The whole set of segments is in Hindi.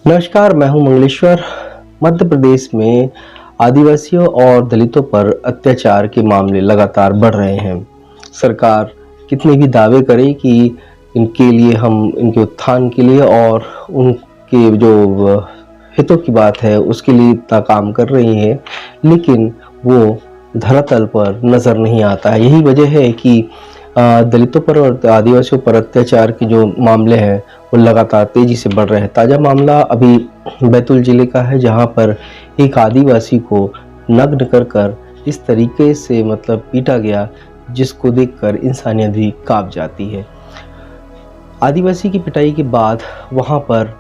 नमस्कार, मैं हूं मंगलेश्वर। मध्य प्रदेश में आदिवासियों और दलितों पर अत्याचार के मामले लगातार बढ़ रहे हैं। सरकार कितने भी दावे करे कि इनके लिए हम इनके उत्थान के लिए और उनके जो हितों की बात है उसके लिए इतना काम कर रही है, लेकिन वो धरातल पर नज़र नहीं आता है। यही वजह है कि दलितों पर और आदिवासियों पर अत्याचार के जो मामले हैं वो लगातार तेजी से बढ़ रहे हैं। ताज़ा मामला अभी बैतूल जिले का है, जहां पर एक आदिवासी को नग्न कर इस तरीके से पीटा गया, जिसको देखकर इंसानियत भी कांप जाती है। आदिवासी की पिटाई के बाद वहां पर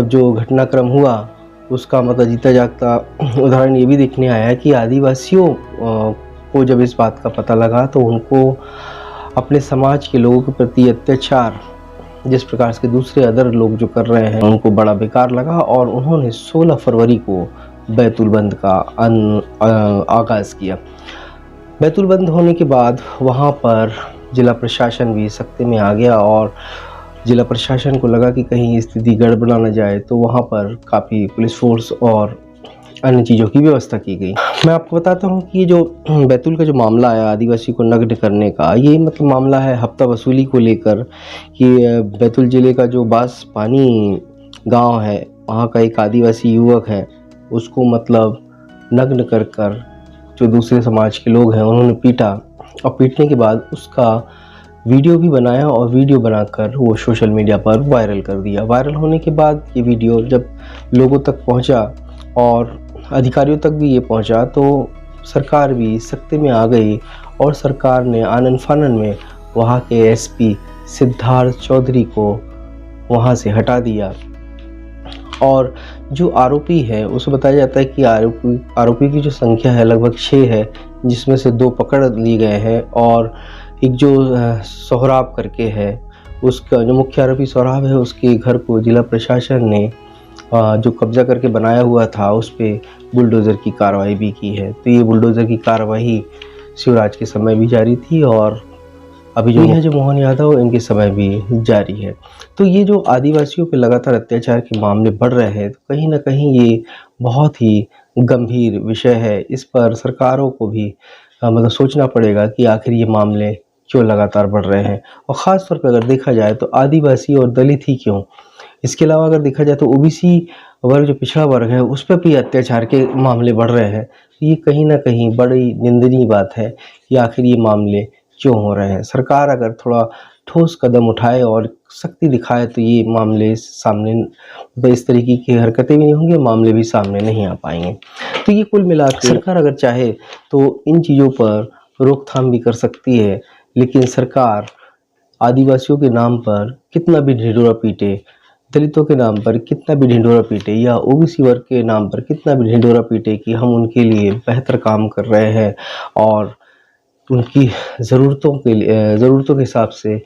जो घटनाक्रम हुआ उसका जीता जागता उदाहरण ये भी देखने आया कि आदिवासियों को जब इस बात का पता लगा तो उनको अपने समाज के लोगों के प्रति अत्याचार जिस प्रकार से दूसरे अदर लोग जो कर रहे हैं उनको बड़ा बेकार लगा और उन्होंने 16 फरवरी को बैतूल बंद का आगाज़ किया। बैतूल बंद होने के बाद वहाँ पर जिला प्रशासन भी सख्ती में आ गया और जिला प्रशासन को लगा कि कहीं स्थिति गड़बड़ा न जाए, तो वहाँ पर काफ़ी पुलिस फोर्स और अन्य चीज़ों की व्यवस्था की गई। मैं आपको बताता हूँ कि ये जो बैतूल का जो मामला आया आदिवासी को नग्न करने का, ये मामला है हफ्ता वसूली को लेकर कि बैतूल ज़िले का जो बास पानी गांव है, वहाँ का एक आदिवासी युवक है, उसको नग्न कर जो दूसरे समाज के लोग हैं उन्होंने पीटा और पीटने के बाद उसका वीडियो भी बनाया और वीडियो बनाकर वो सोशल मीडिया पर वायरल कर दिया। वायरल होने के बाद ये वीडियो जब लोगों तक पहुंचा और अधिकारियों तक भी ये पहुंचा, तो सरकार भी सख्ती में आ गई और सरकार ने आनन फानन में वहाँ के एसपी सिद्धार्थ चौधरी को वहाँ से हटा दिया। और जो आरोपी है उसे बताया जाता है कि आरोपी की जो संख्या है लगभग 6 है, जिसमें से 2 पकड़ लिए गए हैं और एक जो सोहराब करके है, उसका जो मुख्य आरोपी सोहराब है, उसके घर को जिला प्रशासन ने जो कब्जा करके बनाया हुआ था उस पर बुलडोज़र की कार्रवाई भी की है। तो ये बुलडोज़र की कार्रवाई शिवराज के समय भी जारी थी और अभी जो मोहन यादव इनके समय भी जारी है। तो ये जो आदिवासियों पे लगातार अत्याचार के मामले बढ़ रहे हैं, तो कहीं ना कहीं ये बहुत ही गंभीर विषय है। इस पर सरकारों को भी सोचना पड़ेगा कि आखिर ये मामले क्यों लगातार बढ़ रहे हैं, और ख़ास तौर पर अगर देखा जाए तो आदिवासी और दलित ही क्यों, इसके अलावा अगर देखा जाए तो ओबीसी वर्ग जो पिछड़ा वर्ग है उस पर भी अत्याचार के मामले बढ़ रहे हैं। तो ये कहीं ना कहीं बड़ी निंदनीय बात है कि आखिर ये मामले क्यों हो रहे हैं। सरकार अगर थोड़ा ठोस कदम उठाए और सख्ती दिखाए तो ये मामले सामने इस तरीके की हरकतें भी नहीं होंगी, मामले भी सामने नहीं आ पाएंगे। तो ये कुल मिलाकर सरकार अगर चाहे तो इन चीज़ों पर रोकथाम भी कर सकती है, लेकिन सरकार आदिवासियों के नाम पर कितना भी ढिंढोरा पीटे, दलितों के नाम पर कितना भी ढिंढोरा पीटे या ओबीसी वर्ग के नाम पर कितना भी ढिंढोरा पीटे कि हम उनके लिए बेहतर काम कर रहे हैं और उनकी ज़रूरतों के हिसाब से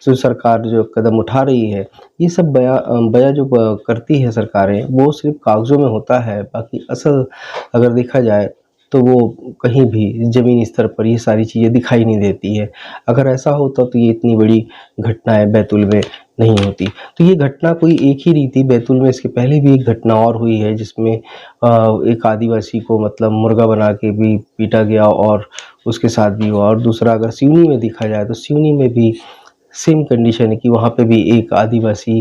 जो सरकार जो कदम उठा रही है, ये सब बया जो करती है सरकारें, वो सिर्फ कागज़ों में होता है। बाकी असल अगर देखा जाए तो वो कहीं भी ज़मीनी स्तर पर ये सारी चीज़ें दिखाई नहीं देती है। अगर ऐसा होता तो ये इतनी बड़ी घटनाएं बैतूल में नहीं होती। तो ये घटना कोई एक ही नहीं थी बैतूल में, इसके पहले भी एक घटना और हुई है जिसमें एक आदिवासी को मुर्गा बना के भी पीटा गया और उसके साथ भी हुआ। और दूसरा अगर सिवनी में देखा जाए तो सिवनी में भी सेम कंडीशन है कि वहाँ पे भी एक आदिवासी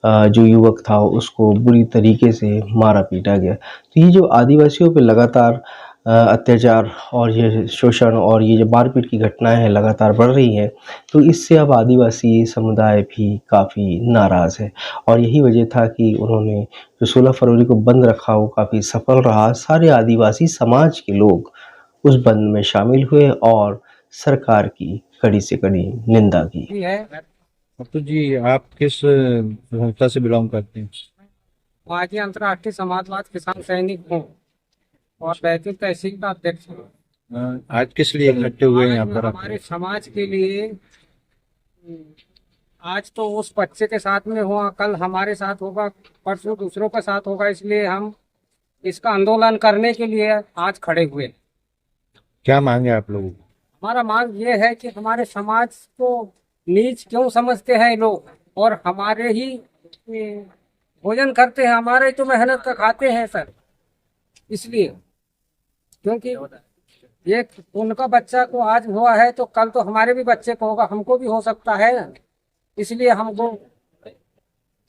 जो युवक था उसको बुरी तरीके से मारा पीटा गया। तो ये जो आदिवासियों पे लगातार अत्याचार और ये शोषण और ये जो मारपीट की घटनाएं हैं लगातार बढ़ रही हैं, तो इससे अब आदिवासी समुदाय भी काफ़ी नाराज़ है। और यही वजह था कि उन्होंने जो 16 फरवरी को बंद रखा वो काफ़ी सफल रहा। सारे आदिवासी समाज के लोग उस बंद में शामिल हुए और सरकार की कड़ी से कड़ी निंदा की। तो जी, आप किस संस्था से बिलोंग करते हैं? माजी अंतर्राष्ट्रीय समाजवाद किसान सैनिक हूँ और बैतूल तहसील का अध्यक्ष हूँ। आज किस लिए इकट्ठे हुए हैं यहाँ पर आप? हमारे समाज के लिए आज तो उस बच्चे के साथ में हुआ, कल हमारे साथ होगा, परसों दूसरों के साथ होगा, इसलिए हम इसका आंदोलन करने के लिए आज खड़े हुए। क्या मांगे आप लोगों की? हमारा मांग ये है कि हमारे समाज को नीच क्यों समझते हैं लोग और हमारे ही भोजन करते हैं, हमारे तो मेहनत का खाते हैं सर। इसलिए क्योंकि एक उनका बच्चा को आज हुआ है तो कल तो हमारे भी बच्चे को होगा, हमको भी हो सकता है ना। इसलिए हमको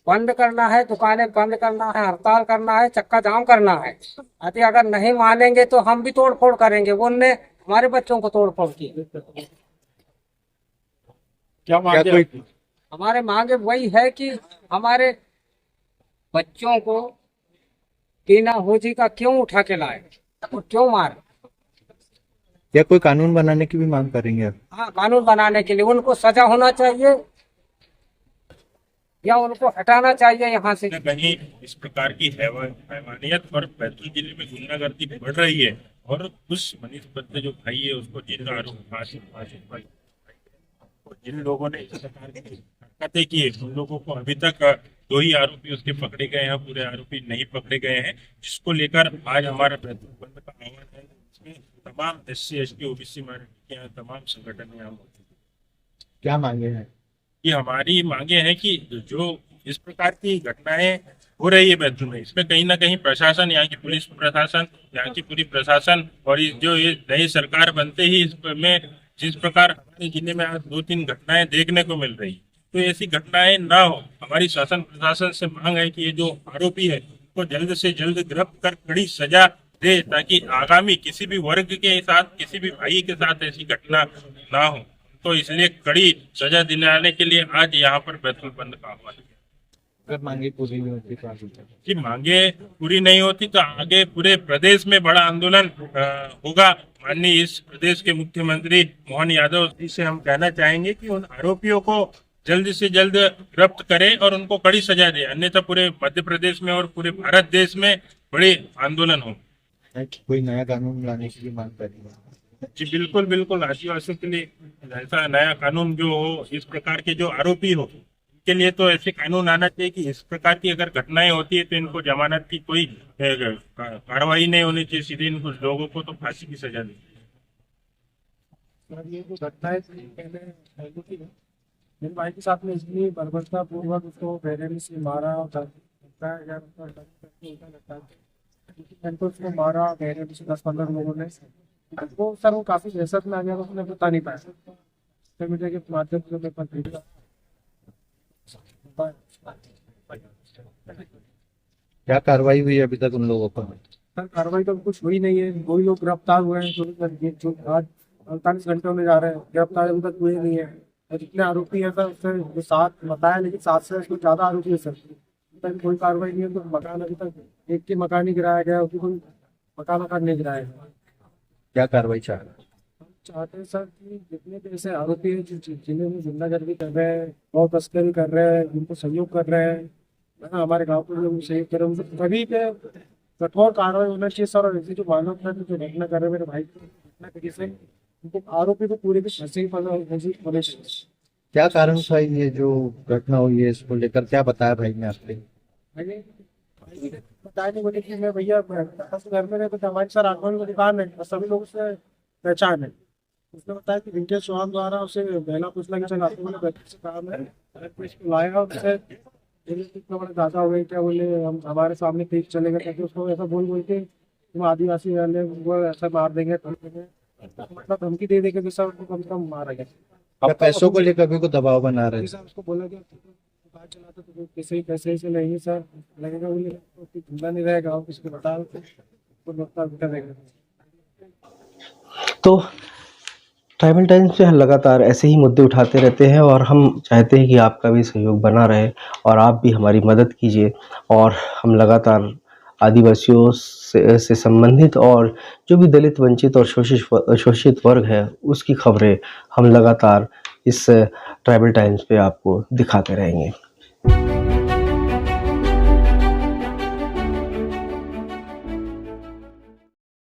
बंद करना है, दुकानें बंद करना है, हड़ताल करना है, चक्का जाम करना है। यदि अगर नहीं मानेंगे तो हम भी तोड़ फोड़ करेंगे, वो उनने हमारे बच्चों को तोड़ फोड़ की। क्या कोई हमारे मांगे वही है कि हमारे बच्चों को टीना होजी का क्यों उठा के लाए और क्यों मारे। क्या कोई कानून बनाने की भी मांग करेंगे आप? हाँ, कानून बनाने के लिए उनको सजा होना चाहिए या उनको हटाना चाहिए यहाँ से। कहीं इस प्रकार की हैवानियत और बैतूल जिले में गुंडागर्दी बढ़ रही है और उस मनीष बत्ते जो भाई है उसको जिन आरोप और जिन लोगों ने इस प्रकार की हरकतें की है उन लोगों को अभी तक 2 ही आरोपी उसके पकड़े गए हैं, पूरे आरोपी नहीं पकड़े गए हैं, जिसको लेकर आज हमारा बैतूल बंद का आह्वान है। इसमें तमाम SC ST OBC माइनॉरिटी तमाम संगठन यहाँ मौजूद हैं। क्या मांगे हैं? कि हमारी मांगे हैं कि जो इस प्रकार की घटनाएं हो रही है बैतूल में, इसमें कहीं ना कहीं प्रशासन, यहाँ की पुलिस प्रशासन, यहाँ की पूरी प्रशासन और ये नई सरकार बनते ही इसमें जिस प्रकार हमारे जिले में आज 2-3 घटनाएं देखने को मिल रही, तो ऐसी घटनाएं ना हो। हमारी शासन प्रशासन से मांग है कि ये जो आरोपी है उसको जल्द से जल्द गिरफ्त कर कड़ी सजा दे, ताकि आगामी किसी भी वर्ग के साथ, किसी भी भाई के साथ ऐसी घटना ना हो। तो इसलिए कड़ी सजा दिलाने के लिए आज यहाँ पर बैतूल बंद का आह्वान है। अगर मांगे पूरी नहीं होती तो आगे कि मांगे पूरी नहीं होती तो आगे पूरे प्रदेश में बड़ा आंदोलन होगा। माननीय इस प्रदेश के मुख्यमंत्री मोहन यादव जी से हम कहना चाहेंगे कि उन आरोपियों को जल्द से जल्द गिरफ्त करें और उनको कड़ी सजा दे, अन्यथा पूरे मध्य प्रदेश में और पूरे भारत देश में बड़े आंदोलन हो। कोई नया कानून लाने की भी मांग करेंगे? जी बिल्कुल बिल्कुल, आदिवासियों के लिए ऐसा नया कानून जो हो, इस प्रकार के जो आरोपी हो के लिए तो ऐसे कानून आना चाहिए कि इस प्रकार की अगर घटनाएं होती है तो इनको जमानत की कोई कार्रवाई नहीं होनी चाहिए, सीधे इनको लोगों को तो फांसी की सजा दी। ये जो घटनाएं पहले मेरे भाई के साथ में इसलिए बर्बरता पूर्वक उसको बेरहमी से मारा और उसको मारा बेरहमी से 10-15 लोगों ने। वो सर वो काफी दहशत में आ गया, उसने बता नहीं पाया। सोशल मीडिया के माध्यम से मैं पत्र क्या कार्रवाई हुई अभी तक उन लोगों पर? सर कार्रवाई तो कुछ हुई नहीं है, वही लोग गिरफ्तार हुए हैं जो आज 48 घंटे होने जा रहे हैं, गिरफ्तार अभी तक हुए नहीं है। और जितने आरोपी हैं सर उससे जो 7 बताया, लेकिन 7 से उसको ज्यादा आरोपी है सर। अभी तक कोई कार्रवाई नहीं है। तो मकान अभी तक एक के मकान नहीं गिराया गया, उसकी कोई मकान नहीं गिराया गया। क्या कार्रवाई चाह रहे हैं? चाहते हैं सर कि जितने भी ऐसे आरोपी हैं जो जिले में गुंडागर्दी कर रहे हैं, गौ तस्करी कर रहे हैं, जिनको सहयोग कर रहे हैं, हमारे गाँव के लोग सहयोग कर रहे हैं, सभी पे कठोर कार्रवाई होना चाहिए सर। और ऐसी जो मानव था जो घटना कर रहे मेरे भाई को घटना करी से उनको आरोपी को पूरे की फांसी होनी चाहिए। क्या कारण था ये जो घटना हुई है, इसको लेकर क्या बताया भाई ने आपने? बताया नहीं बोले कि मैं भैया घर में रहते थे, हमारी सर आंखों की दुकान है और सभी लोग से पहचान है। उसने बताया कि विंटेज चौहान द्वारा उसे पहला पूछना कि चल आपको बोले बैठक से काम है, इसको लाया उससे इतना बड़े दादा हो गए, क्या बोले हम हमारे सामने पीक चलेगा, ताकि उसको ऐसा बोल के तुम आदिवासी वाले वो ऐसा मार देंगे, मतलब धमकी दे देंगे, सर उनको कम से कम मारा गया। पैसों को लेकर भी को दबाव बना रहे सर उसको बोला गया दुकान चलाता तो कैसे पैसे से नहीं सर लगेगा, बोले धंधा नहीं रहेगा, किसी को बता देगा। तो ट्राइबल टाइम्स में लगातार ऐसे ही मुद्दे उठाते रहते हैं और हम चाहते हैं कि आपका भी सहयोग बना रहे और आप भी हमारी मदद कीजिए। और हम लगातार आदिवासियों से संबंधित और जो भी दलित, वंचित और शोषित वर्ग है उसकी खबरें हम लगातार इस ट्राइबल टाइम्स पे आपको दिखाते रहेंगे।